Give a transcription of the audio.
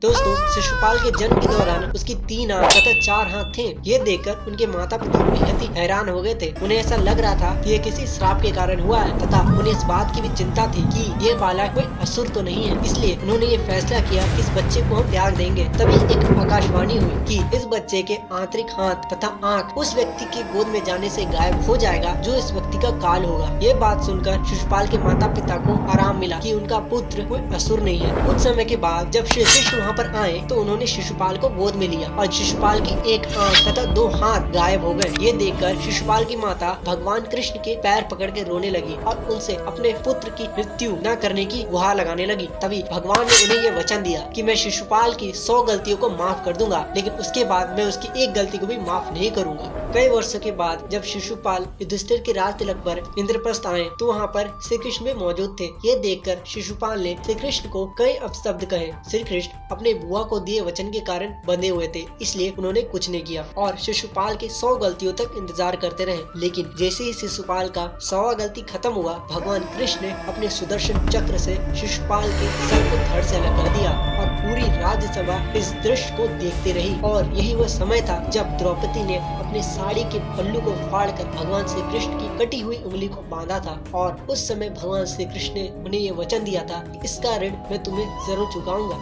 दोस्तों, शिशुपाल के जन्म के दौरान उसकी 3 आंख तथा 4 हाथ थे। ये देखकर उनके माता पिता बेहद ही हैरान हो गए थे। उन्हें ऐसा लग रहा था कि ये किसी श्राप के कारण हुआ है तथा उन्हें इस बात की भी चिंता थी कि ये बालक कोई असुर तो नहीं है। इसलिए उन्होंने ये फैसला किया कि इस बच्चे को हम त्याग देंगे। तभी एक आकाशवाणी हुई कि इस बच्चे के आंतरिक हाथ तथा आंख उस व्यक्ति के गोद में जाने से गायब हो जाएगा जो इस व्यक्ति का काल होगा। ये बात सुनकर शिशुपाल के माता पिता को आराम मिला कि उनका पुत्र कोई असुर नहीं है। कुछ समय के बाद जब श्री कृष्ण वहाँ पर आए तो उन्होंने शिशुपाल को गोद में लिया और शिशुपाल की एक आंख तथा 2 हाथ गायब हो गए। ये देखकर शिशुपाल की माता भगवान कृष्ण के पैर पकड़ के रोने लगी और उनसे अपने पुत्र की मृत्यु न करने की गुहार लगाने लगी। तभी भगवान ने उन्हें ये वचन दिया कि मैं शिशुपाल की 100 गलतियों को माफ कर दूंगा, लेकिन उसके बाद मैं उसकी एक गलती को भी माफ नहीं करूंगा। कई वर्षों के बाद जब शिशुपाल युधिष्ठिर के राज तिलक पर इंद्रप्रस्थ आए तो वहाँ पर श्री कृष्ण भी मौजूद थे। ये देखकर शिशुपाल ने श्री कृष्ण को कई अपशब्द कहे। श्री कृष्ण अपने बुआ को दिए वचन के कारण बंधे हुए थे, इसलिए उन्होंने कुछ नहीं किया और शिशुपाल की 100 गलतियों तक इंतजार करते रहे। लेकिन जैसे ही शिशुपाल का 100वां गलती खत्म हुआ, भगवान कृष्ण ने अपने सुदर्शन चक्र से शिशुपाल के सर को धड़ से अलग कर दिया और पूरी राज्यसभा इस दृश्य को देखते रही। और यही वह समय था जब द्रौपदी ने अपने साड़ी के पल्लू को फाड़कर भगवान श्री कृष्ण की कटी हुई उंगली को बांधा था। और उस समय भगवान श्री कृष्ण ने उन्हें ये वचन दिया था कि इसका ऋण मैं तुम्हें जरूर चुकाऊंगा।